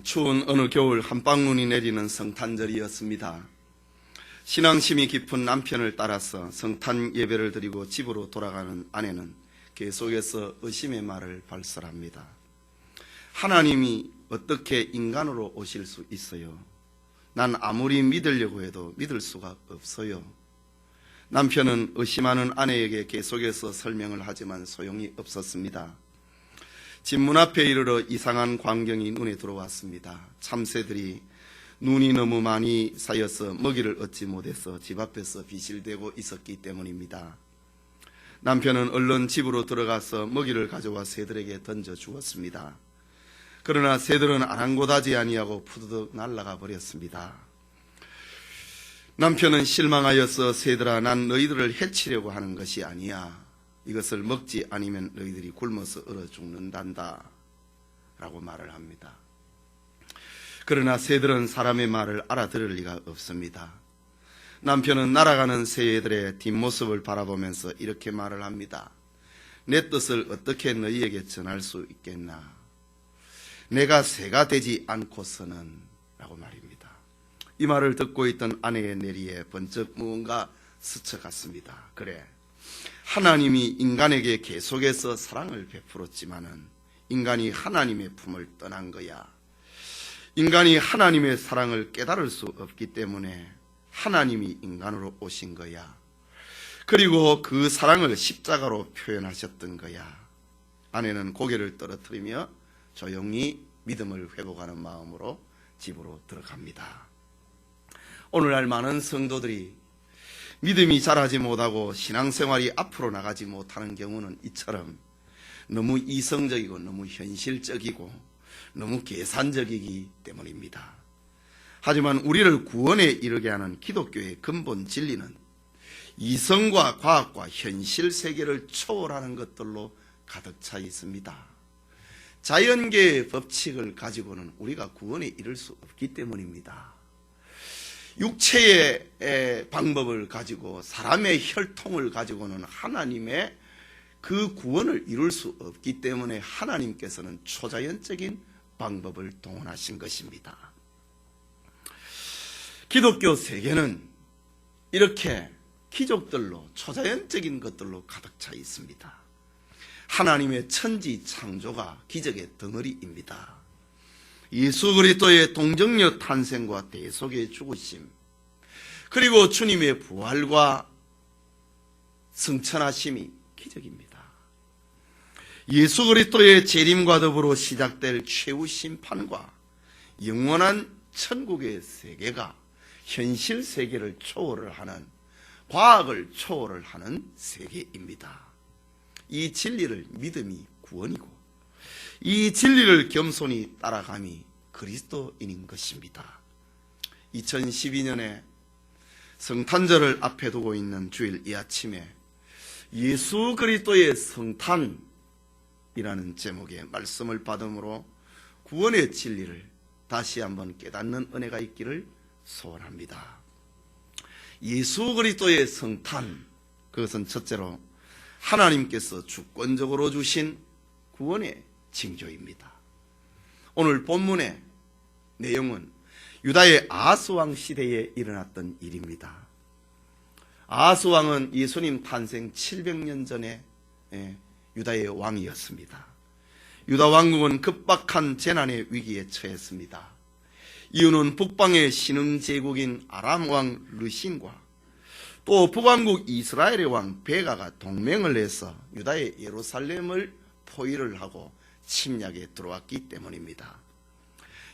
추운 어느 겨울 한방눈이 내리는 성탄절이었습니다. 신앙심이 깊은 남편을 따라서 성탄 예배를 드리고 집으로 돌아가는 아내는 계속해서 의심의 말을 발설합니다. 하나님이 어떻게 인간으로 오실 수 있어요? 난 아무리 믿으려고 해도 믿을 수가 없어요. 남편은 의심하는 아내에게 계속해서 설명을 하지만 소용이 없었습니다. 집 문 앞에 이르러 이상한 광경이 눈에 들어왔습니다. 참새들이 눈이 너무 많이 쌓여서 먹이를 얻지 못해서 집 앞에서 비실대고 있었기 때문입니다. 남편은 얼른 집으로 들어가서 먹이를 가져와 새들에게 던져 주었습니다. 그러나 새들은 아랑곳하지 아니하고 푸드득 날아가 버렸습니다. 남편은 실망하여서 새들아, 난 너희들을 해치려고 하는 것이 아니야. 이것을 먹지 않으면 너희들이 굶어서 얼어 죽는단다 라고 말을 합니다. 그러나 새들은 사람의 말을 알아들을 리가 없습니다. 남편은 날아가는 새들의 뒷모습을 바라보면서 이렇게 말을 합니다. 내 뜻을 어떻게 너희에게 전할 수 있겠나? 내가 새가 되지 않고서는 라고 말입니다. 이 말을 듣고 있던 아내의 내리에 번쩍 무언가 스쳐갔습니다. 그래, 하나님이 인간에게 계속해서 사랑을 베풀었지만은 인간이 하나님의 품을 떠난 거야. 인간이 하나님의 사랑을 깨달을 수 없기 때문에 하나님이 인간으로 오신 거야. 그리고 그 사랑을 십자가로 표현하셨던 거야. 아내는 고개를 떨어뜨리며 조용히 믿음을 회복하는 마음으로 집으로 들어갑니다. 오늘날 많은 성도들이 믿음이 자라지 못하고 신앙생활이 앞으로 나가지 못하는 경우는 이처럼 너무 이성적이고 너무 현실적이고 너무 계산적이기 때문입니다. 하지만 우리를 구원에 이르게 하는 기독교의 근본 진리는 이성과 과학과 현실 세계를 초월하는 것들로 가득 차 있습니다. 자연계의 법칙을 가지고는 우리가 구원에 이를 수 없기 때문입니다. 육체의 방법을 가지고 사람의 혈통을 가지고는 하나님의 그 구원을 이룰 수 없기 때문에 하나님께서는 초자연적인 방법을 동원하신 것입니다. 기독교 세계는 이렇게 기적들로 초자연적인 것들로 가득 차 있습니다. 하나님의 천지 창조가 기적의 덩어리입니다. 예수 그리스도의 동정녀 탄생과 대속의 죽으심, 그리고 주님의 부활과 승천하심이 기적입니다. 예수 그리스도의 재림과 더불어 시작될 최후 심판과 영원한 천국의 세계가 현실 세계를 초월을 하는, 과학을 초월을 하는 세계입니다. 이 진리를 믿음이 구원이고 이 진리를 겸손히 따라감이 그리스도인인 것입니다. 2012년에 성탄절을 앞에 두고 있는 주일 이 아침에 예수 그리스도의 성탄이라는 제목의 말씀을 받음으로 구원의 진리를 다시 한번 깨닫는 은혜가 있기를 소원합니다. 예수 그리스도의 성탄, 그것은 첫째로 하나님께서 주권적으로 주신 구원의 징조입니다. 오늘 본문의 내용은 유다의 아하스왕 시대에 일어났던 일입니다. 아하스왕은 예수님 탄생 700년 전에 유다의 왕이었습니다. 유다 왕국은 급박한 재난의 위기에 처했습니다. 이유는 북방의 신흥제국인 아람 왕 르신과 또 북왕국 이스라엘의 왕 베가가 동맹을 해서 유다의 예루살렘을 포위를 하고 침략에 들어왔기 때문입니다.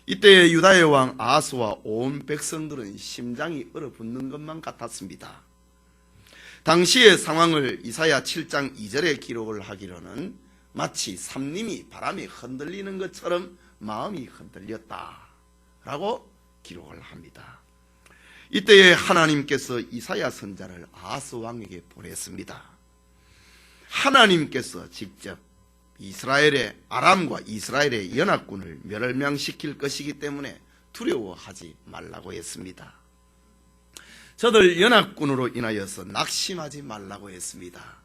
이때 유다의 왕 아하스와 온 백성들은 심장이 얼어붙는 것만 같았습니다. 당시의 상황을 이사야 7장 2절에 기록을 하기로는 마치 삼림이 바람에 흔들리는 것처럼 마음이 흔들렸다라고 기록을 합니다. 이때에 하나님께서 이사야 선자를 아하스 왕에게 보냈습니다. 하나님께서 직접 이스라엘의 아람과 이스라엘의 연합군을 멸망시킬 것이기 때문에 두려워하지 말라고 했습니다. 저들 연합군으로 인하여서 낙심하지 말라고 했습니다.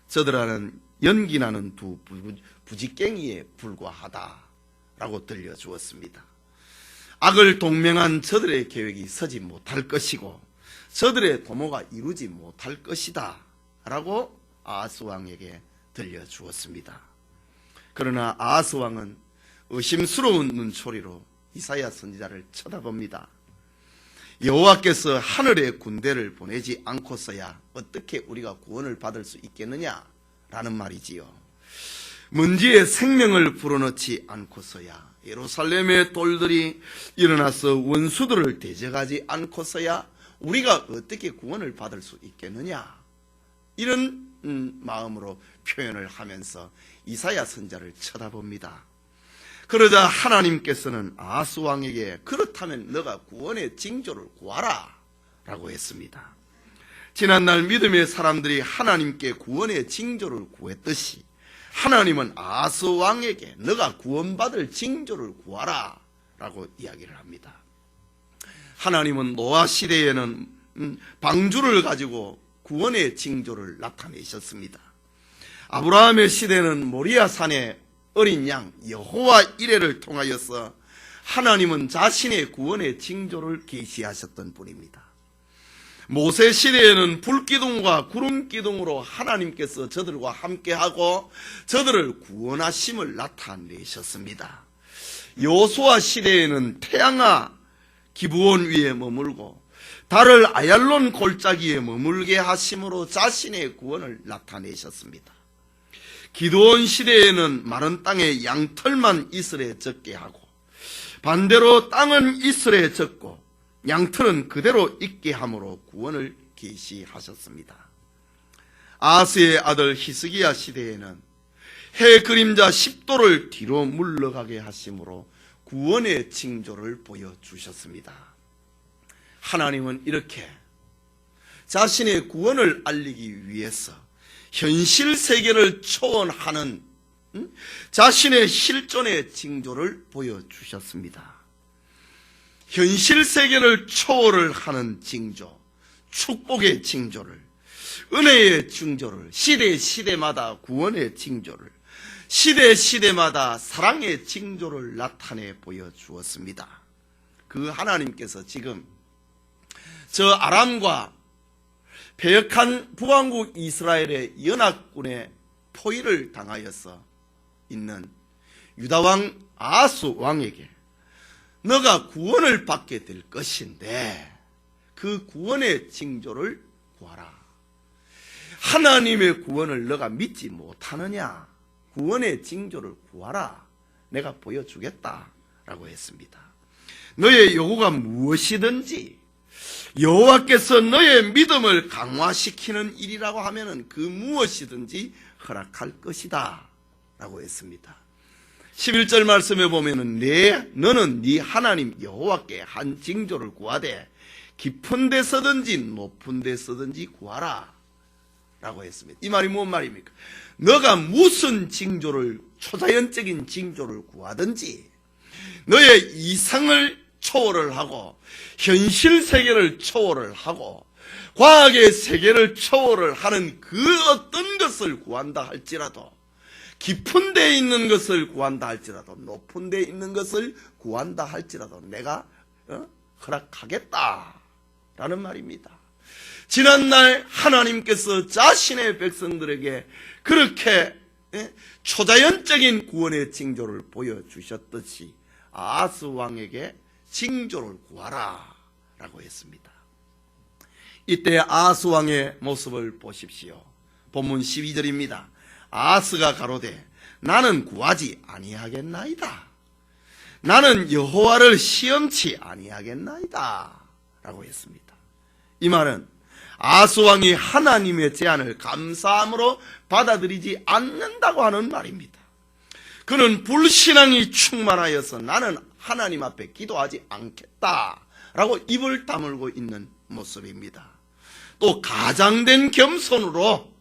저들은 연기나는 두 부지깽이에 불과하다라고 들려주었습니다. 악을 동맹한 저들의 계획이 서지 못할 것이고 저들의 도모가 이루지 못할 것이다 라고 아하스 왕에게 들려주었습니다. 그러나 아하스 왕은 의심스러운 눈초리로 이사야 선지자를 쳐다봅니다. 여호와께서 하늘의 군대를 보내지 않고서야 어떻게 우리가 구원을 받을 수 있겠느냐라는 말이지요. 먼지에 생명을 불어넣지 않고서야, 예루살렘의 돌들이 일어나서 원수들을 대적하지 않고서야 우리가 어떻게 구원을 받을 수 있겠느냐, 이런 마음으로 표현을 하면서 이사야 선지자를 쳐다봅니다. 그러자 하나님께서는 아하스 왕에게 그렇다면 너가 구원의 징조를 구하라 라고 했습니다. 지난날 믿음의 사람들이 하나님께 구원의 징조를 구했듯이 하나님은 아하스 왕에게 너가 구원받을 징조를 구하라 라고 이야기를 합니다. 하나님은 노아 시대에는 방주를 가지고 구원의 징조를 나타내셨습니다. 아브라함의 시대는 모리아 산에 어린 양 여호와 이레를 통하여서 하나님은 자신의 구원의 징조를 계시하셨던 분입니다. 모세 시대에는 불기둥과 구름기둥으로 하나님께서 저들과 함께하고 저들을 구원하심을 나타내셨습니다. 여호수아 시대에는 태양아 기브온 위에 머물고 달을 아얄론 골짜기에 머물게 하심으로 자신의 구원을 나타내셨습니다. 기드온 시대에는 마른 땅에 양털만 이슬에 젖게 하고 반대로 땅은 이슬에 젖고 양털은 그대로 있게 함으로 구원을 계시하셨습니다. 아하스의 아들 히스기야 시대에는 해 그림자 10도를 뒤로 물러가게 하심으로 구원의 징조를 보여주셨습니다. 하나님은 이렇게 자신의 구원을 알리기 위해서 현실 세계를 초월하는 자신의 실존의 징조를 보여주셨습니다. 현실 세계를 초월을 하는 징조, 축복의 징조를, 은혜의 징조를, 시대마다 구원의 징조를, 시대마다 사랑의 징조를 나타내 보여주었습니다. 그 하나님께서 지금 저 아람과 패역한 북왕국 이스라엘의 연합군의 포위를 당하여서 있는 유다왕 아하스 왕에게 너가 구원을 받게 될 것인데 그 구원의 징조를 구하라. 하나님의 구원을 너가 믿지 못하느냐? 구원의 징조를 구하라. 내가 보여주겠다라고 했습니다. 너의 요구가 무엇이든지 여호와께서 너의 믿음을 강화시키는 일이라고 하면은 그 무엇이든지 허락할 것이다 라고 했습니다. 11절 말씀에 보면은 너는 네 하나님 여호와께 한 징조를 구하되 깊은 데서든지 높은 데서든지 구하라 라고 했습니다. 이 말이 무슨 말입니까? 너가 무슨 징조를, 초자연적인 징조를 구하든지 너의 이상을 초월을 하고 현실 세계를 초월을 하고 과학의 세계를 초월을 하는 그 어떤 것을 구한다 할지라도, 깊은 데 있는 것을 구한다 할지라도, 높은 데 있는 것을 구한다 할지라도 내가 허락하겠다라는 말입니다. 지난날 하나님께서 자신의 백성들에게 그렇게 초자연적인 구원의 징조를 보여주셨듯이 아하스 왕에게 징조를 구하라 라고 했습니다. 이때 아하스 왕의 모습을 보십시오. 본문 12절입니다. 아하스가 가로되 나는 구하지 아니하겠나이다. 나는 여호와를 시험치 아니하겠나이다 라고 했습니다. 이 말은 아하스 왕이 하나님의 제안을 감사함으로 받아들이지 않는다고 하는 말입니다. 그는 불신앙이 충만하여서 나는 하나님 앞에 기도하지 않겠다라고 입을 다물고 있는 모습입니다. 또 가장된 겸손으로,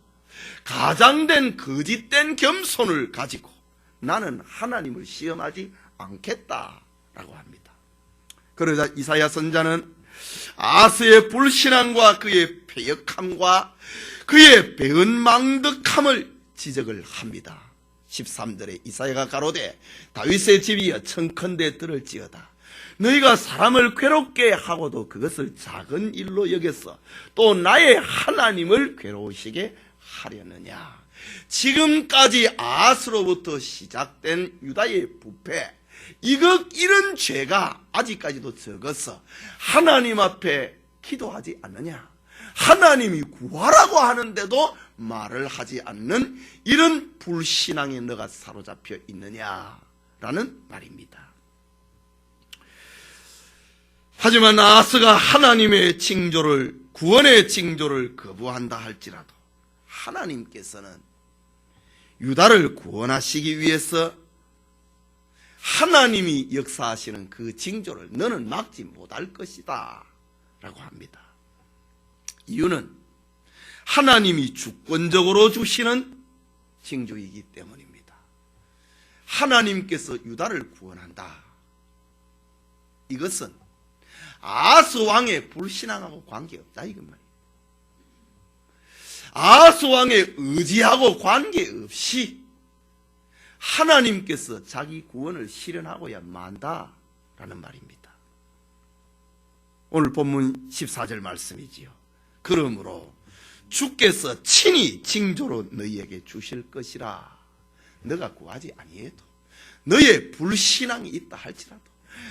가장된 거짓된 겸손을 가지고 나는 하나님을 시험하지 않겠다라고 합니다. 그러자 이사야 선지자는 아하스의 불신앙과 그의 패역함과 그의 배은망덕함을 지적을 합니다. 13절에 이사야가 가로되 다윗의 집이여 청컨대 들을지어다. 너희가 사람을 괴롭게 하고도 그것을 작은 일로 여겼어. 또 나의 하나님을 괴로우시게 하려느냐. 지금까지 아하스로부터 시작된 유다의 부패, 이런 죄가 아직까지도 적어서 하나님 앞에 기도하지 않느냐. 하나님이 구하라고 하는데도 말을 하지 않는 이런 불신앙에 너가 사로잡혀 있느냐라는 말입니다. 하지만 아하스가 하나님의 징조를, 구원의 징조를 거부한다 할지라도 하나님께서는 유다를 구원하시기 위해서 하나님이 역사하시는 그 징조를 너는 막지 못할 것이다 라고 합니다. 이유는 하나님이 주권적으로 주시는 징조이기 때문입니다. 하나님께서 유다를 구원한다. 이것은 아하스 왕의 불신앙하고 관계없다 이건 말이에요. 아하스 왕의 의지하고 관계없이 하나님께서 자기 구원을 실현하고야 만다라는 말입니다. 오늘 본문 14절 말씀이지요. 그러므로 주께서 친히 징조로 너희에게 주실 것이라. 너가 구하지 아니해도, 너의 불신앙이 있다 할지라도,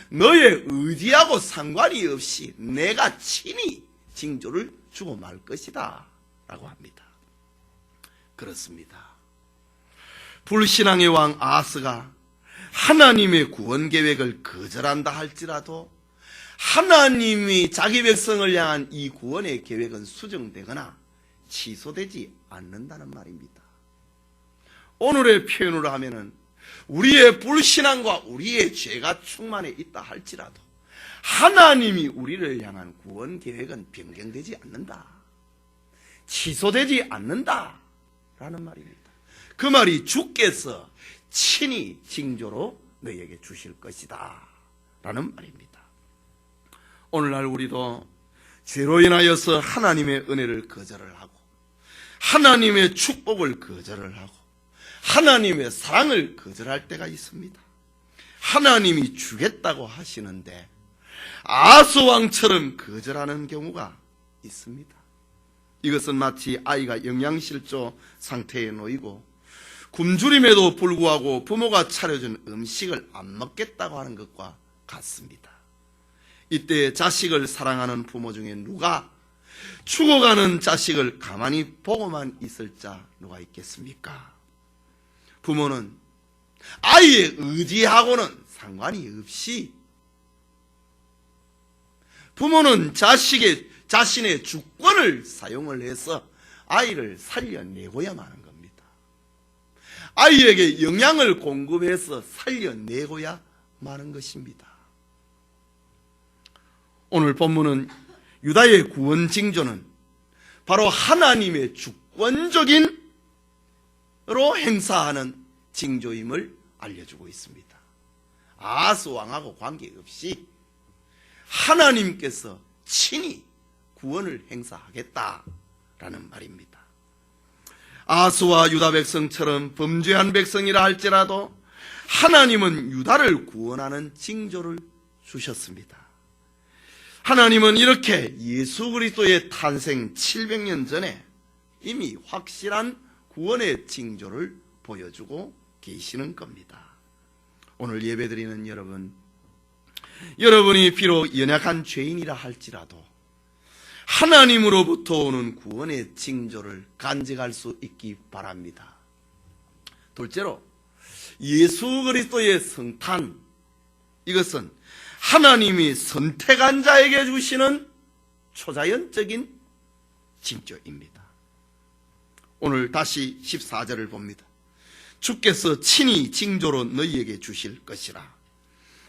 너의 의지하고 상관이 없이 내가 친히 징조를 주고 말 것이다 라고 합니다. 그렇습니다. 불신앙의 왕 아하스가 하나님의 구원 계획을 거절한다 할지라도 하나님이 자기 백성을 향한 이 구원의 계획은 수정되거나 취소되지 않는다는 말입니다. 오늘의 표현으로 하면은 우리의 불신앙과 우리의 죄가 충만해 있다 할지라도 하나님이 우리를 향한 구원 계획은 변경되지 않는다. 취소되지 않는다 라는 말입니다. 그 말이 주께서 친히 징조로 너희에게 주실 것이다 라는 말입니다. 오늘날 우리도 죄로 인하여서 하나님의 은혜를 거절을 하고 하나님의 축복을 거절을 하고 하나님의 사랑을 거절할 때가 있습니다. 하나님이 주겠다고 하시는데 아하스 왕처럼 거절하는 경우가 있습니다. 이것은 마치 아이가 영양실조 상태에 놓이고 굶주림에도 불구하고 부모가 차려준 음식을 안 먹겠다고 하는 것과 같습니다. 이때 자식을 사랑하는 부모 중에 누가 죽어가는 자식을 가만히 보고만 있을 자 누가 있겠습니까? 부모는 아이의 의지하고는 상관이 없이 부모는 자신의 주권을 사용을 해서 아이를 살려내고야 마는 겁니다. 아이에게 영양을 공급해서 살려내고야 마는 것입니다. 오늘 본문은 유다의 구원 징조는 바로 하나님의 주권적인 로 행사하는 징조임을 알려주고 있습니다. 아하스 왕하고 관계없이 하나님께서 친히 구원을 행사하겠다라는 말입니다. 아하스와 유다 백성처럼 범죄한 백성이라 할지라도 하나님은 유다를 구원하는 징조를 주셨습니다. 하나님은 이렇게 예수 그리스도의 탄생 700년 전에 이미 확실한 구원의 징조를 보여주고 계시는 겁니다. 오늘 예배드리는 여러분이 비록 연약한 죄인이라 할지라도 하나님으로부터 오는 구원의 징조를 간직할 수 있기 바랍니다. 둘째로 예수 그리스도의 성탄, 이것은 하나님이 선택한 자에게 주시는 초자연적인 징조입니다. 오늘 다시 14절을 봅니다. 주께서 친히 징조로 너희에게 주실 것이라.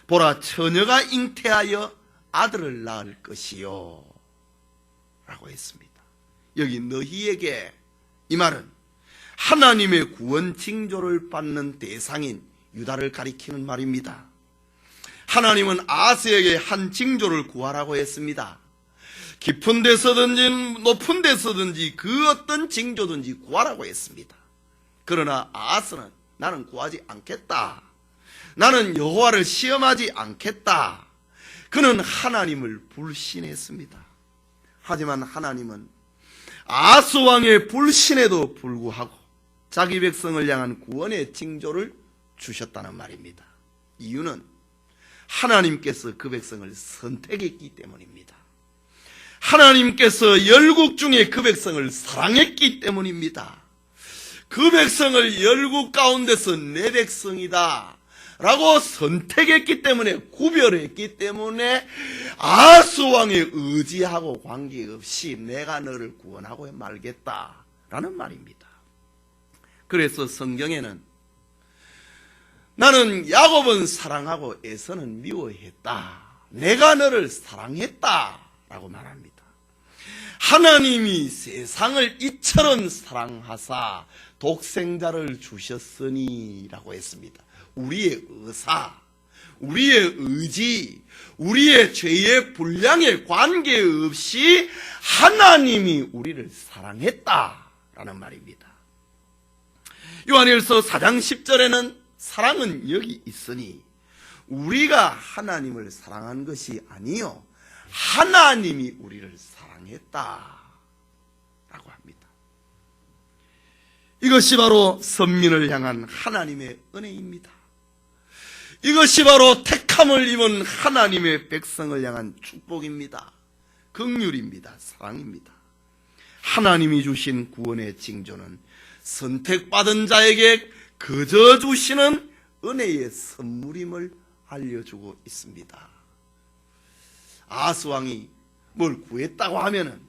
보라, 처녀가 잉태하여 아들을 낳을 것이요 라고 했습니다. 여기 너희에게, 이 말은 하나님의 구원 징조를 받는 대상인 유다를 가리키는 말입니다. 하나님은 아하스에게 한 징조를 구하라고 했습니다. 깊은 데서든지 높은 데서든지 그 어떤 징조든지 구하라고 했습니다. 그러나 아하스는 나는 구하지 않겠다, 나는 여호와를 시험하지 않겠다 그는 하나님을 불신했습니다. 하지만 하나님은 아하스 왕의 불신에도 불구하고 자기 백성을 향한 구원의 징조를 주셨다는 말입니다. 이유는 하나님께서 그 백성을 선택했기 때문입니다. 하나님께서 열국 중에 그 백성을 사랑했기 때문입니다. 그 백성을 열국 가운데서 내 백성이다 라고 선택했기 때문에, 구별했기 때문에 아하스 왕의 의지하고 관계없이 내가 너를 구원하고 말겠다라는 말입니다. 그래서 성경에는 나는 야곱은 사랑하고 에서는 미워했다, 내가 너를 사랑했다 라고 말합니다. 하나님이 세상을 이처럼 사랑하사 독생자를 주셨으니 라고 했습니다. 우리의 의사, 우리의 의지, 우리의 죄의 분량에 관계없이 하나님이 우리를 사랑했다라는 말입니다. 요한일서 4장 10절에는 사랑은 여기 있으니 우리가 하나님을 사랑한 것이 아니요 하나님이 우리를 사랑했다라고 합니다. 이것이 바로 선민을 향한 하나님의 은혜입니다. 이것이 바로 택함을 입은 하나님의 백성을 향한 축복입니다. 긍휼입니다. 사랑입니다. 하나님이 주신 구원의 징조는 선택받은 자에게 거저 주시는 은혜의 선물임을 알려주고 있습니다. 아하스 왕이 뭘 구했다고 하면은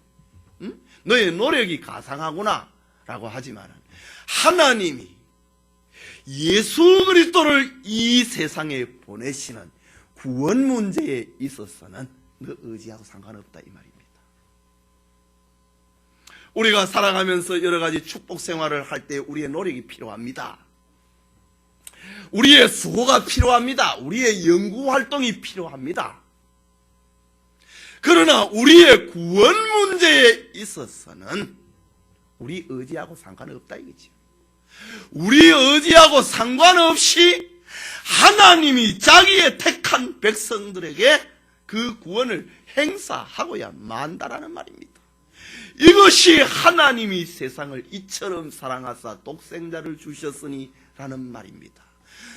너의 노력이 가상하구나 라고 하지만은 하나님이 예수 그리스도를 이 세상에 보내시는 구원 문제에 있어서는 너 의지하고 상관없다 이 말입니다. 우리가 살아가면서 여러 가지 축복 생활을 할 때 우리의 노력이 필요합니다. 우리의 수고가 필요합니다. 우리의 연구 활동이 필요합니다. 그러나 우리의 구원 문제에 있어서는 우리 의지하고 상관없다 이거죠. 우리 의지하고 상관없이 하나님이 자기의 택한 백성들에게 그 구원을 행사하고야 만다라는 말입니다. 이것이 하나님이 세상을 이처럼 사랑하사 독생자를 주셨으니 라는 말입니다.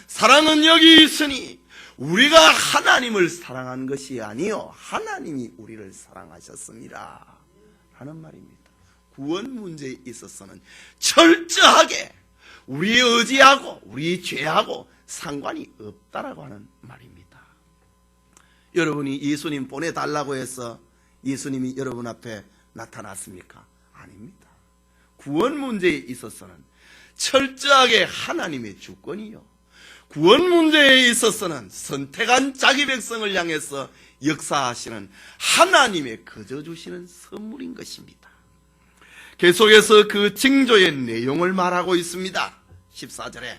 사랑은 여기 있으니 우리가 하나님을 사랑한 것이 아니요 하나님이 우리를 사랑하셨습니다 라는 말입니다. 구원 문제에 있어서는 철저하게 우리 의지하고 우리 죄하고 상관이 없다라고 하는 말입니다. 여러분이 예수님 보내달라고 해서 예수님이 여러분 앞에 나타났습니까? 아닙니다. 구원 문제에 있어서는 철저하게 하나님의 주권이요 구원 문제에 있어서는 선택한 자기 백성을 향해서 역사하시는 하나님의 거저 주시는 선물인 것입니다. 계속해서 그 징조의 내용을 말하고 있습니다. 14절에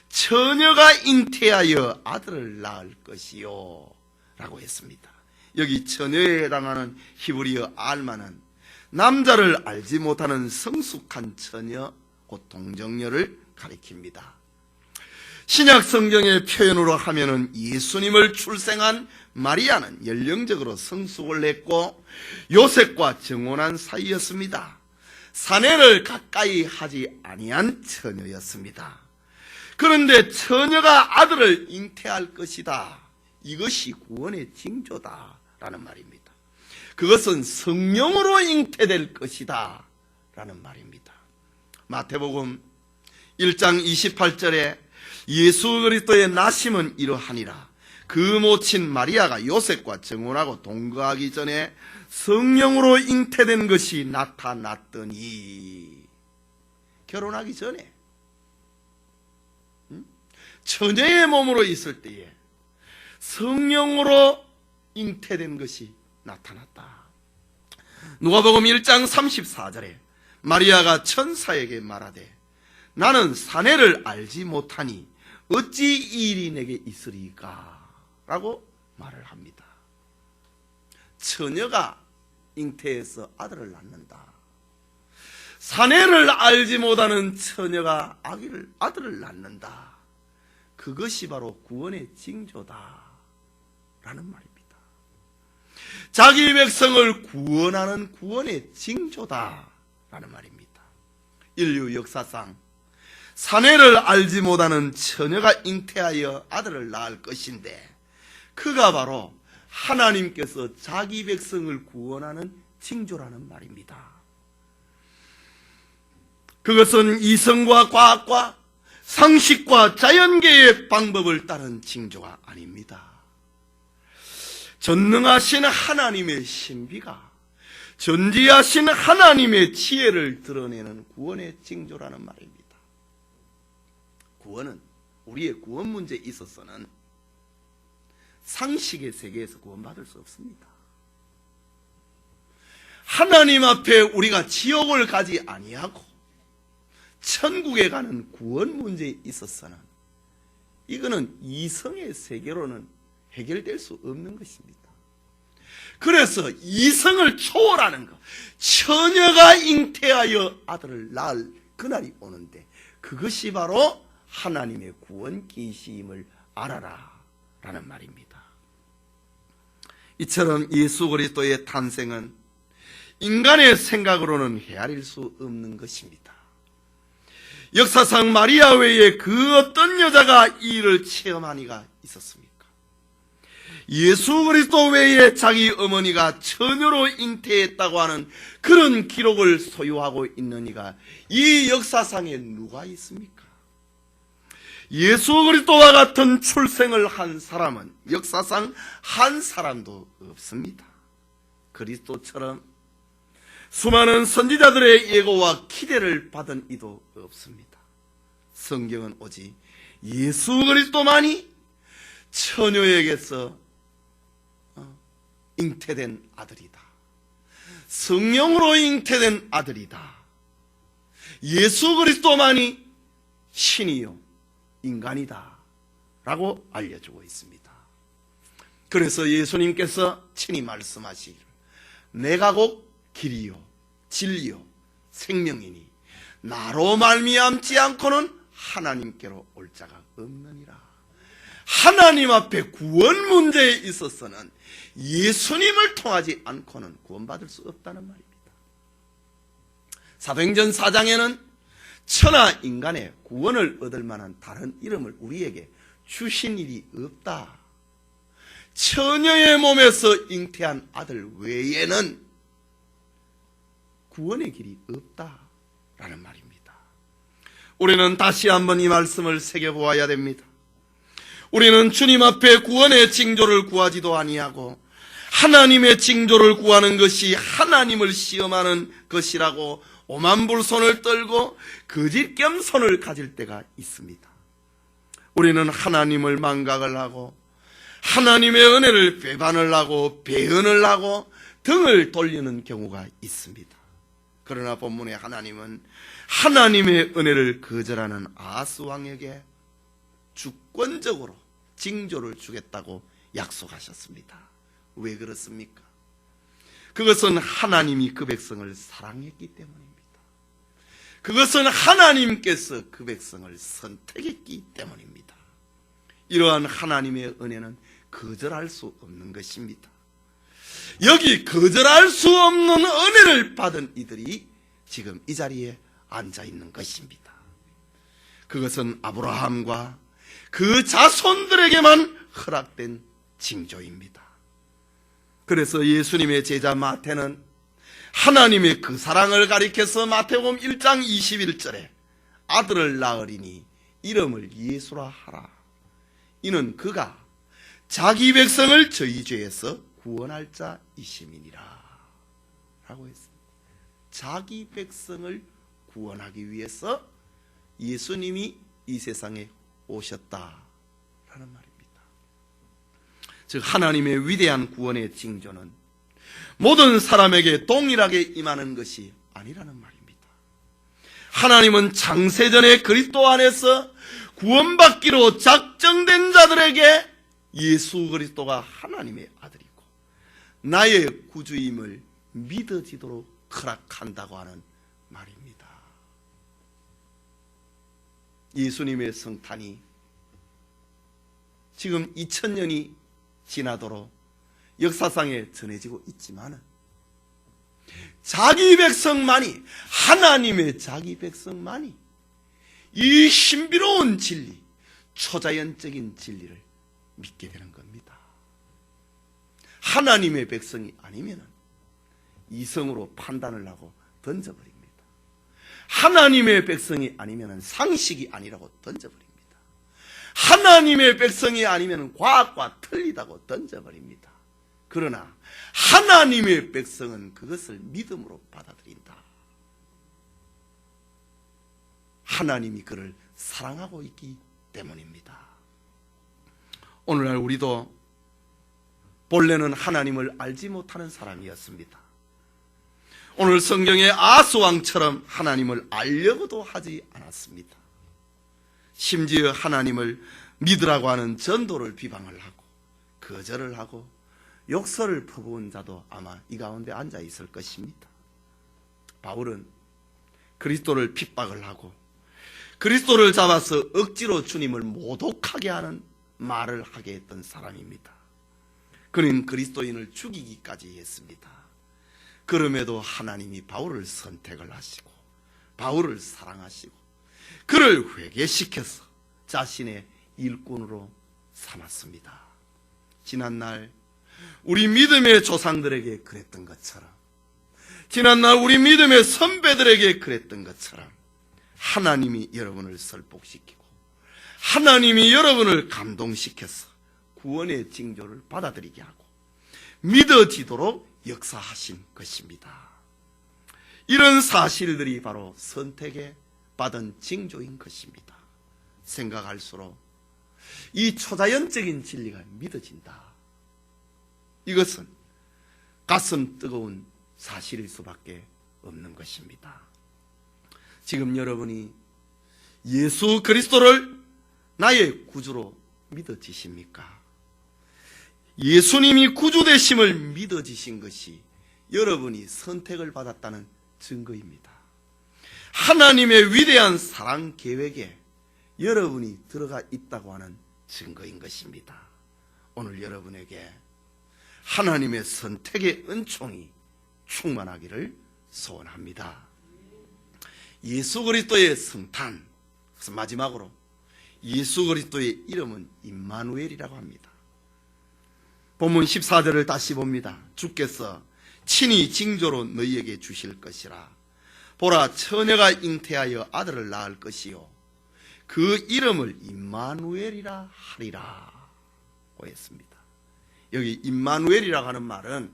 처녀가 잉태하여 아들을 낳을 것이요 라고 했습니다. 여기 처녀에 해당하는 히브리어 알마는 남자를 알지 못하는 성숙한 처녀, 곧 동정녀를 가리킵니다. 신약 성경의 표현으로 하면은 예수님을 출생한 마리아는 연령적으로 성숙을 했고 요셉과 정혼한 사이였습니다. 사내를 가까이 하지 아니한 처녀였습니다. 그런데 처녀가 아들을 잉태할 것이다. 이것이 구원의 징조다 라는 말입니다. 그것은 성령으로 잉태될 것이다 라는 말입니다. 마태복음 1장 28절에 예수 그리스도의 나심은 이러하니라. 그 모친 마리아가 요셉과 정혼하고 동거하기 전에 성령으로 잉태된 것이 나타났더니, 결혼하기 전에 처녀의 몸으로 있을 때에 성령으로 잉태된 것이 나타났다. 누가복음 1장 34절에 마리아가 천사에게 말하되 나는 사내를 알지 못하니 어찌 이 일이 내게 있으리까 라고 말을 합니다. 처녀가 잉태해서 아들을 낳는다. 사내를 알지 못하는 처녀가 아들을 낳는다. 그것이 바로 구원의 징조다 라는 말입니다. 자기 백성을 구원하는 구원의 징조다라는 말입니다. 인류 역사상 사내를 알지 못하는 처녀가 잉태하여 아들을 낳을 것인데, 그가 바로 하나님께서 자기 백성을 구원하는 징조라는 말입니다. 그것은 이성과 과학과 상식과 자연계의 방법을 따른 징조가 아닙니다. 전능하신 하나님의 신비가, 전지하신 하나님의 지혜를 드러내는 구원의 징조라는 말입니다. 구원은, 우리의 구원 문제에 있어서는 상식의 세계에서 구원받을 수 없습니다. 하나님 앞에 우리가 지옥을 가지 아니하고 천국에 가는 구원 문제에 있어서는 이거는 이성의 세계로는 해결될 수 없는 것입니다. 그래서 이성을 초월하는 것, 처녀가 잉태하여 아들을 낳을 그날이 오는데, 그것이 바로 하나님의 구원 계시임을 알아라 라는 말입니다. 이처럼 예수 그리스도의 탄생은 인간의 생각으로는 헤아릴 수 없는 것입니다. 역사상 마리아 외에 그 어떤 여자가 이 일을 체험한 이가 있었습니까? 예수 그리스도 외에 자기 어머니가 처녀로 잉태했다고 하는 그런 기록을 소유하고 있는 이가 이 역사상에 누가 있습니까? 예수 그리스도와 같은 출생을 한 사람은 역사상 한 사람도 없습니다. 그리스도처럼 수많은 선지자들의 예고와 기대를 받은 이도 없습니다. 성경은 오직 예수 그리스도만이 처녀에게서 잉태된 아들이다, 성령으로 잉태된 아들이다, 예수 그리스도만이 신이요 인간이다 라고 알려주고 있습니다. 그래서 예수님께서 친히 말씀하시기를, 내가 곧 길이요 진리요 생명이니 나로 말미암지 않고는 하나님께로 올 자가 없느니라. 하나님 앞에 구원 문제에 있어서는 예수님을 통하지 않고는 구원받을 수 없다는 말입니다. 사도행전 4장에는 천하 인간의 구원을 얻을 만한 다른 이름을 우리에게 주신 일이 없다, 처녀의 몸에서 잉태한 아들 외에는 구원의 길이 없다라는 말입니다. 우리는 다시 한번 이 말씀을 새겨보아야 됩니다. 우리는 주님 앞에 구원의 징조를 구하지도 아니하고 하나님의 징조를 구하는 것이 하나님을 시험하는 것이라고 오만불손을 떨고 거짓 겸손을 가질 때가 있습니다. 우리는 하나님을 망각을 하고 하나님의 은혜를 배반을 하고 배은을 하고 등을 돌리는 경우가 있습니다. 그러나 본문의 하나님은 하나님의 은혜를 거절하는 아하스 왕에게 주권적으로 징조를 주겠다고 약속하셨습니다. 왜 그렇습니까? 그것은 하나님이 그 백성을 사랑했기 때문입니다. 그것은 하나님께서 그 백성을 선택했기 때문입니다. 이러한 하나님의 은혜는 거절할 수 없는 것입니다. 여기 거절할 수 없는 은혜를 받은 이들이 지금 이 자리에 앉아 있는 것입니다. 그것은 아브라함과 그 자손들에게만 허락된 징조입니다. 그래서 예수님의 제자 마태는 하나님의 그 사랑을 가리켜서 마태복음 1장 21절에 아들을 낳으리니 이름을 예수라 하라. 이는 그가 자기 백성을 저희 죄에서 구원할 자이심이니라 라고 했습니다. 자기 백성을 구원하기 위해서 예수님이 이 세상에 오셨다라는 말입니다. 즉 하나님의 위대한 구원의 징조는 모든 사람에게 동일하게 임하는 것이 아니라는 말입니다. 하나님은 창세전에 그리스도 안에서 구원받기로 작정된 자들에게 예수 그리스도가 하나님의 아들이고 나의 구주임을 믿어지도록 허락한다고 하는 말입니다. 예수님의 성탄이 지금 2000년이 지나도록 역사상에 전해지고 있지만은 자기 백성만이, 하나님의 자기 백성만이 이 신비로운 진리, 초자연적인 진리를 믿게 되는 겁니다. 하나님의 백성이 아니면은 이성으로 판단을 하고 던져버립니다. 하나님의 백성이 아니면은 상식이 아니라고 던져버립니다. 하나님의 백성이 아니면은 과학과 틀리다고 던져버립니다. 그러나 하나님의 백성은 그것을 믿음으로 받아들인다. 하나님이 그를 사랑하고 있기 때문입니다. 오늘날 우리도 본래는 하나님을 알지 못하는 사람이었습니다. 오늘 성경의 아스왕처럼 하나님을 알려고도 하지 않았습니다. 심지어 하나님을 믿으라고 하는 전도를 비방을 하고 거절을 하고 욕설을 퍼부은 자도 아마 이 가운데 앉아 있을 것입니다. 바울은 그리스도를 핍박을 하고 그리스도를 잡아서 억지로 주님을 모독하게 하는 말을 하게 했던 사람입니다. 그는 그리스도인을 죽이기까지 했습니다. 그럼에도 하나님이 바울을 선택을 하시고 바울을 사랑하시고 그를 회개시켜서 자신의 일꾼으로 삼았습니다. 지난날 우리 믿음의 조상들에게 그랬던 것처럼, 지난날 우리 믿음의 선배들에게 그랬던 것처럼 하나님이 여러분을 설복시키고 하나님이 여러분을 감동시켜서 구원의 징조를 받아들이게 하고 믿어지도록 역사하신 것입니다. 이런 사실들이 바로 선택에 받은 징조인 것입니다. 생각할수록 이 초자연적인 진리가 믿어진다. 이것은 가슴 뜨거운 사실일 수밖에 없는 것입니다. 지금 여러분이 예수 그리스도를 나의 구주로 믿어지십니까? 예수님이 구주 되심을 믿어지신 것이 여러분이 선택을 받았다는 증거입니다. 하나님의 위대한 사랑 계획에 여러분이 들어가 있다고 하는 증거인 것입니다. 오늘 여러분에게 하나님의 선택의 은총이 충만하기를 소원합니다. 예수 그리스도의 성탄, 그래서 마지막으로 예수 그리스도의 이름은 임마누엘이라고 합니다. 본문 14절을 다시 봅니다. 주께서 친히 징조로 너희에게 주실 것이라. 보라, 처녀가 잉태하여 아들을 낳을 것이요 그 이름을 임마누엘이라 하리라 고 했습니다. 여기 임마누엘이라고 하는 말은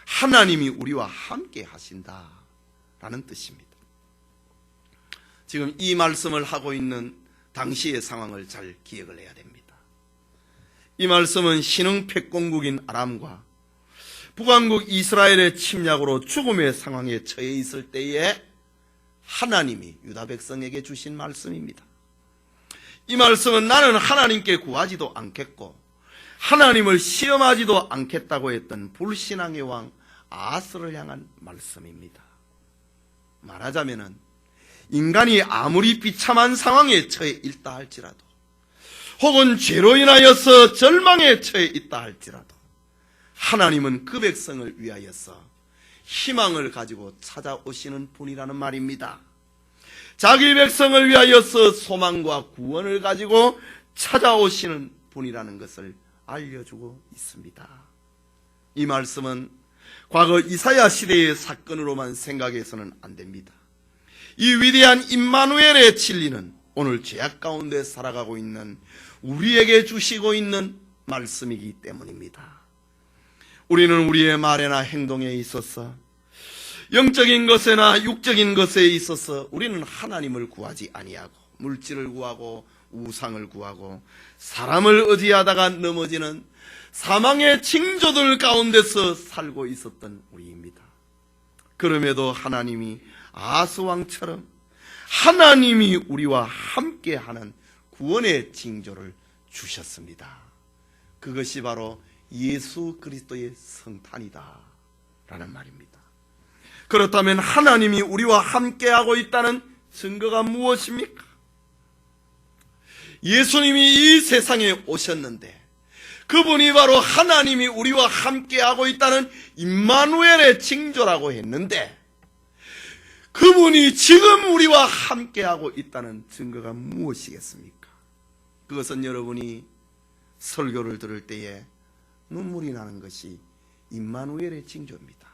하나님이 우리와 함께 하신다라는 뜻입니다. 지금 이 말씀을 하고 있는 당시의 상황을 잘 기억을 해야 됩니다. 이 말씀은 신흥 패권국인 아람과 북왕국 이스라엘의 침략으로 죽음의 상황에 처해 있을 때에 하나님이 유다 백성에게 주신 말씀입니다. 이 말씀은 나는 하나님께 구하지도 않겠고 하나님을 시험하지도 않겠다고 했던 불신앙의 왕 아하스를 향한 말씀입니다. 말하자면은 인간이 아무리 비참한 상황에 처해 있다 할지라도 혹은 죄로 인하여서 절망에 처해 있다 할지라도 하나님은 그 백성을 위하여서 희망을 가지고 찾아오시는 분이라는 말입니다. 자기 백성을 위하여서 소망과 구원을 가지고 찾아오시는 분이라는 것을 알려주고 있습니다. 이 말씀은 과거 이사야 시대의 사건으로만 생각해서는 안 됩니다. 이 위대한 임마누엘의 진리는 오늘 죄악 가운데 살아가고 있는 우리에게 주시고 있는 말씀이기 때문입니다. 우리는 우리의 말이나 행동에 있어서 영적인 것에나 육적인 것에 있어서 우리는 하나님을 구하지 아니하고 물질을 구하고 우상을 구하고 사람을 의지하다가 넘어지는 사망의 징조들 가운데서 살고 있었던 우리입니다. 그럼에도 하나님이 아하스왕처럼 하나님이 우리와 함께하는 구원의 징조를 주셨습니다. 그것이 바로 예수 그리스도의 성탄이다 라는 말입니다. 그렇다면 하나님이 우리와 함께하고 있다는 증거가 무엇입니까? 예수님이 이 세상에 오셨는데 그분이 바로 하나님이 우리와 함께하고 있다는 임마누엘의 징조라고 했는데, 그분이 지금 우리와 함께하고 있다는 증거가 무엇이겠습니까? 그것은 여러분이 설교를 들을 때에 눈물이 나는 것이 임마누엘의 징조입니다.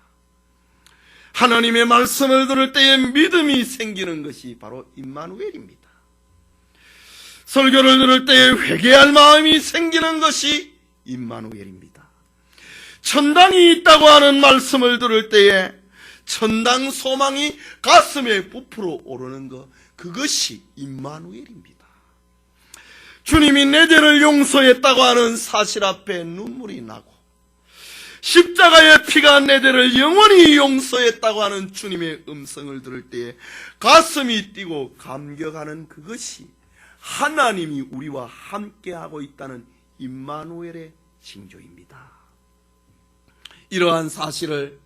하나님의 말씀을 들을 때에 믿음이 생기는 것이 바로 임마누엘입니다. 설교를 들을 때에 회개할 마음이 생기는 것이 임마누엘입니다. 천당이 있다고 하는 말씀을 들을 때에 천당 소망이 가슴에 부풀어 오르는 것, 그것이 임마누엘입니다. 주님이 내 죄를 용서했다고 하는 사실 앞에 눈물이 나고, 십자가의 피가 내 죄를 영원히 용서했다고 하는 주님의 음성을 들을 때에 가슴이 뛰고 감격하는 그것이 하나님이 우리와 함께하고 있다는 임마누엘의 징조입니다. 이러한 사실을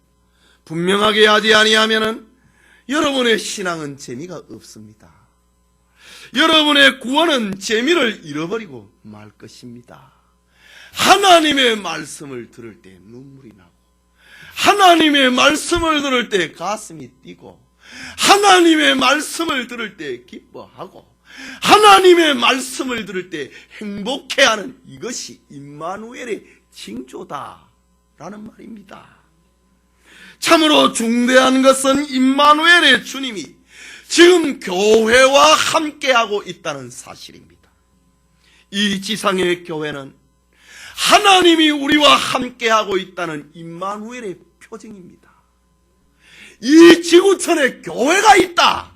분명하게 하지 아니하면은 여러분의 신앙은 재미가 없습니다. 여러분의 구원은 재미를 잃어버리고 말 것입니다. 하나님의 말씀을 들을 때 눈물이 나고, 하나님의 말씀을 들을 때 가슴이 뛰고, 하나님의 말씀을 들을 때 기뻐하고, 하나님의 말씀을 들을 때 행복해하는 이것이 임마누엘의 징조다라는 말입니다. 참으로 중대한 것은 임마누엘의 주님이 지금 교회와 함께하고 있다는 사실입니다. 이 지상의 교회는 하나님이 우리와 함께하고 있다는 임마누엘의 표징입니다. 이 지구촌에 교회가 있다.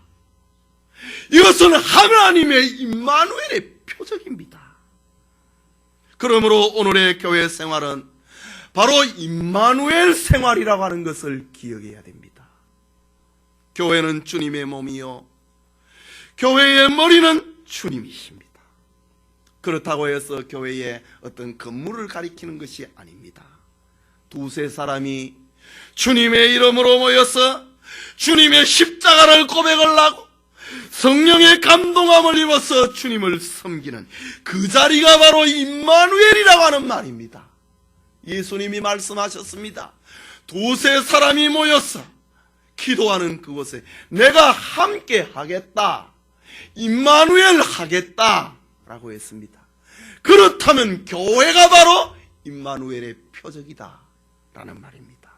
이것은 하나님의 임마누엘의 표적입니다. 그러므로 오늘의 교회 생활은 바로 임마누엘 생활이라고 하는 것을 기억해야 됩니다. 교회는 주님의 몸이요, 교회의 머리는 주님이십니다. 그렇다고 해서 교회의 어떤 건물을 가리키는 것이 아닙니다. 두세 사람이 주님의 이름으로 모여서 주님의 십자가를 고백을 하고 성령의 감동함을 입어서 주님을 섬기는 그 자리가 바로 임마누엘이라고 하는 말입니다. 예수님이 말씀하셨습니다. 두세 사람이 모여서 기도하는 그곳에 내가 함께 하겠다, 임마누엘 하겠다라고 했습니다. 그렇다면 교회가 바로 임마누엘의 표적이다 라는 말입니다.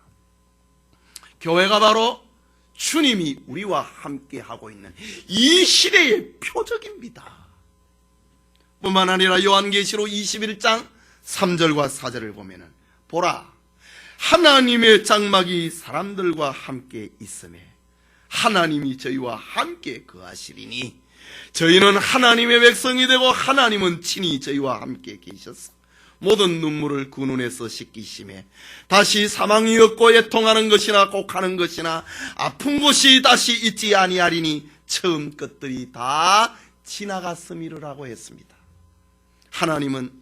교회가 바로 주님이 우리와 함께 하고 있는 이 시대의 표적입니다. 뿐만 아니라 요한계시록 21장 3절과 4절을 보면은 보라, 하나님의 장막이 사람들과 함께 있음에 하나님이 저희와 함께 거하시리니 저희는 하나님의 백성이 되고 하나님은 친히 저희와 함께 계셔서 모든 눈물을 그 눈에서 씻기심에 다시 사망이 없고 애통하는 것이나 곡하는 것이나 아픈 곳이 다시 있지 아니하리니 처음 것들이 다 지나갔음이라고 했습니다. 하나님은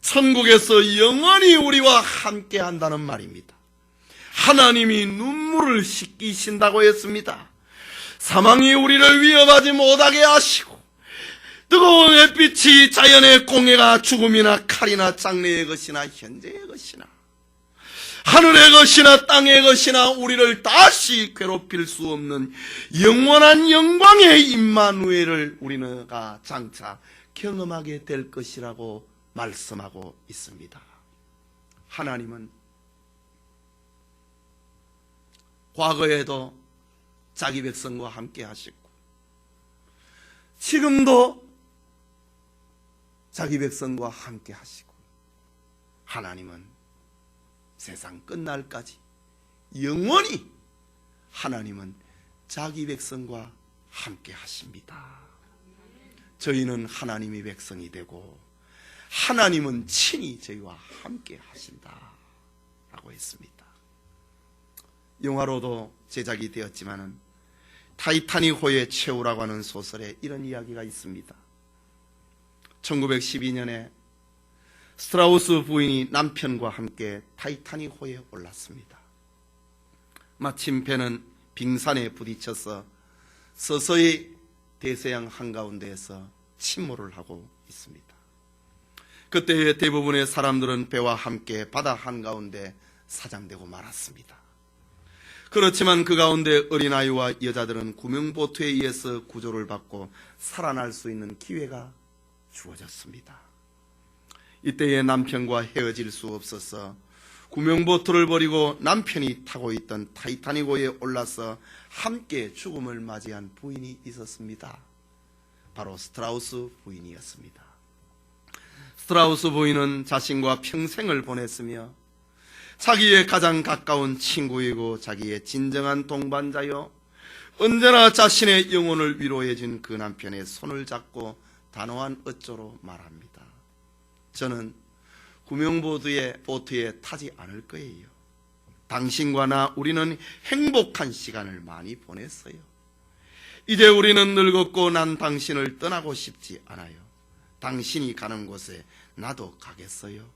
천국에서 영원히 우리와 함께 한다는 말입니다. 하나님이 눈물을 씻기신다고 했습니다. 사망이 우리를 위협하지 못하게 하시고 뜨거운 햇빛이 자연의 공해가 죽음이나 칼이나 장래의 것이나 현재의 것이나 하늘의 것이나 땅의 것이나 우리를 다시 괴롭힐 수 없는 영원한 영광의 임마누엘을 우리가 장차 경험하게 될 것이라고 말씀하고 있습니다. 하나님은 과거에도 자기 백성과 함께 하시고 지금도 자기 백성과 함께 하시고 하나님은 세상 끝날까지 영원히 하나님은 자기 백성과 함께 하십니다. 저희는 하나님의 백성이 되고 하나님은 친히 저희와 함께 하신다라고 했습니다. 영화로도 제작이 되었지만은 타이타닉 호의 최후라고 하는 소설에 이런 이야기가 있습니다. 1912년에 스트라우스 부인이 남편과 함께 타이타닉 호에 올랐습니다. 마침 배는 빙산에 부딪혀서 서서히 대서양 한가운데에서 침몰을 하고 있습니다. 그때의 대부분의 사람들은 배와 함께 바다 한가운데 사장되고 말았습니다. 그렇지만 그 가운데 어린아이와 여자들은 구명보트에 의해서 구조를 받고 살아날 수 있는 기회가 주어졌습니다. 이때에 남편과 헤어질 수 없어서 구명보트를 버리고 남편이 타고 있던 타이타닉호에 올라서 함께 죽음을 맞이한 부인이 있었습니다. 바로 스트라우스 부인이었습니다. 스트라우스 부인은 자신과 평생을 보냈으며 자기의 가장 가까운 친구이고 자기의 진정한 동반자요, 언제나 자신의 영혼을 위로해준 그 남편의 손을 잡고 단호한 어조로 말합니다. 저는 구명보트에 타지 않을 거예요. 당신과 나 우리는 행복한 시간을 많이 보냈어요. 이제 우리는 늙었고 난 당신을 떠나고 싶지 않아요. 당신이 가는 곳에 나도 가겠어요.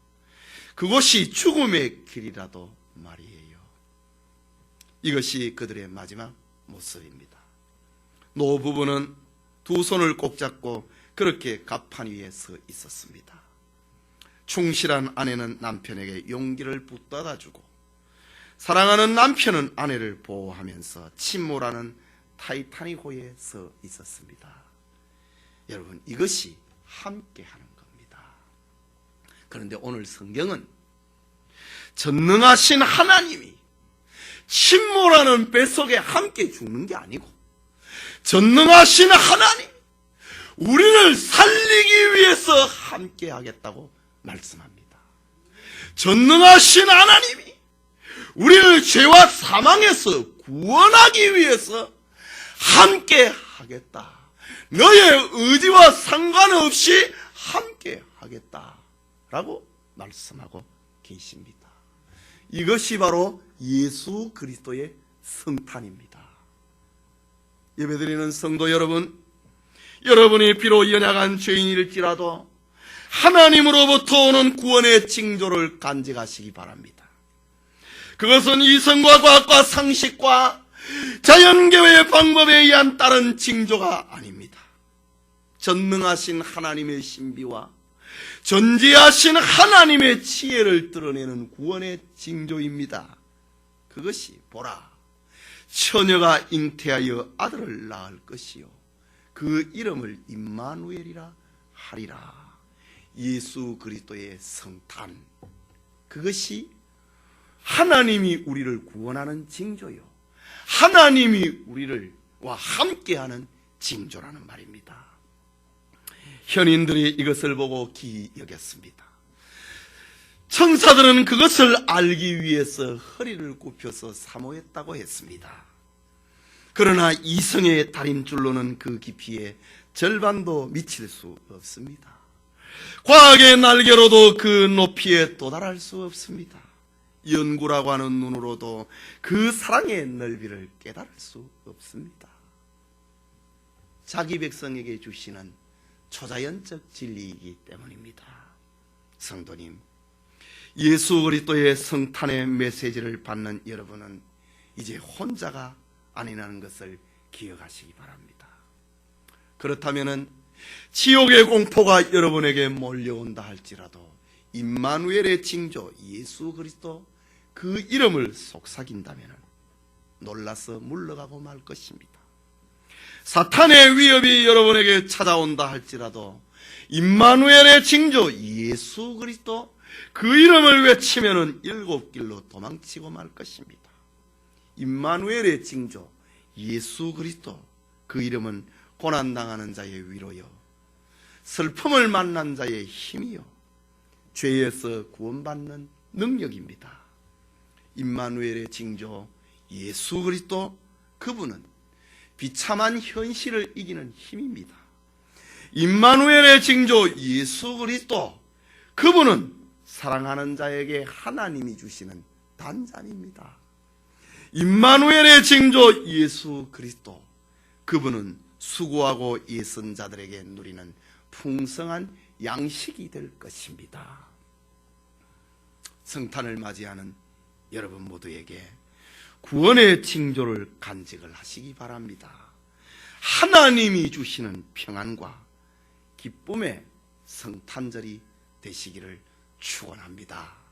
그곳이 죽음의 길이라도 말이에요. 이것이 그들의 마지막 모습입니다. 노부부는 두 손을 꼭 잡고 그렇게 갑판 위에 서 있었습니다. 충실한 아내는 남편에게 용기를 북돋아주고 사랑하는 남편은 아내를 보호하면서 침몰하는 타이타닉호에 서 있었습니다. 여러분, 이것이 함께하는 겁니다. 그런데 오늘 성경은 전능하신 하나님이 침몰하는 뱃속에 함께 죽는 게 아니고 전능하신 하나님, 우리를 살리기 위해서 함께 하겠다고 말씀합니다. 전능하신 하나님이 우리를 죄와 사망에서 구원하기 위해서 함께 하겠다. 너의 의지와 상관없이 함께 하겠다라고 말씀하고 계십니다. 이것이 바로 예수 그리스도의 성탄입니다. 예배드리는 성도 여러분, 여러분이 비록 연약한 죄인일지라도 하나님으로부터 오는 구원의 징조를 간직하시기 바랍니다. 그것은 이성과 과학과 상식과 자연계의 방법에 의한 다른 징조가 아닙니다. 전능하신 하나님의 신비와 전지하신 하나님의 지혜를 드러내는 구원의 징조입니다. 그것이 보라, 처녀가 잉태하여 아들을 낳을 것이요 그 이름을 임마누엘이라 하리라. 예수 그리스도의 성탄, 그것이 하나님이 우리를 구원하는 징조요, 하나님이 우리와 함께하는 징조라는 말입니다. 현인들이 이것을 보고 기이 여겼습니다. 천사들은 그것을 알기 위해서 허리를 굽혀서 사모했다고 했습니다. 그러나 이성의 달인줄로는 그 깊이에 절반도 미칠 수 없습니다. 과학의 날개로도 그 높이에 도달할 수 없습니다. 연구라고 하는 눈으로도 그 사랑의 넓이를 깨달을 수 없습니다. 자기 백성에게 주시는 초자연적 진리이기 때문입니다. 성도님, 예수 그리스도의 성탄의 메시지를 받는 여러분은 이제 혼자가 아니라는 것을 기억하시기 바랍니다. 그렇다면 지옥의 공포가 여러분에게 몰려온다 할지라도 임마누엘의 징조 예수 그리스도 그 이름을 속삭인다면 놀라서 물러가고 말 것입니다. 사탄의 위협이 여러분에게 찾아온다 할지라도 임마누엘의 징조 예수 그리스도 그 이름을 외치면 7길로 도망치고 말 것입니다. 임마누엘의 징조 예수 그리스도 그 이름은 고난당하는 자의 위로요, 슬픔을 만난 자의 힘이요, 죄에서 구원받는 능력입니다. 임마누엘의 징조 예수 그리스도, 그분은 비참한 현실을 이기는 힘입니다. 임마누엘의 징조 예수 그리스도, 그분은 사랑하는 자에게 하나님이 주시는 단잠입니다. 임마누엘의 징조 예수 그리스도, 그분은 수고하고 애쓴 자들에게 누리는 풍성한 양식이 될 것입니다. 성탄을 맞이하는 여러분 모두에게 구원의 징조를 간직을 하시기 바랍니다. 하나님이 주시는 평안과 기쁨의 성탄절이 되시기를 축원합니다.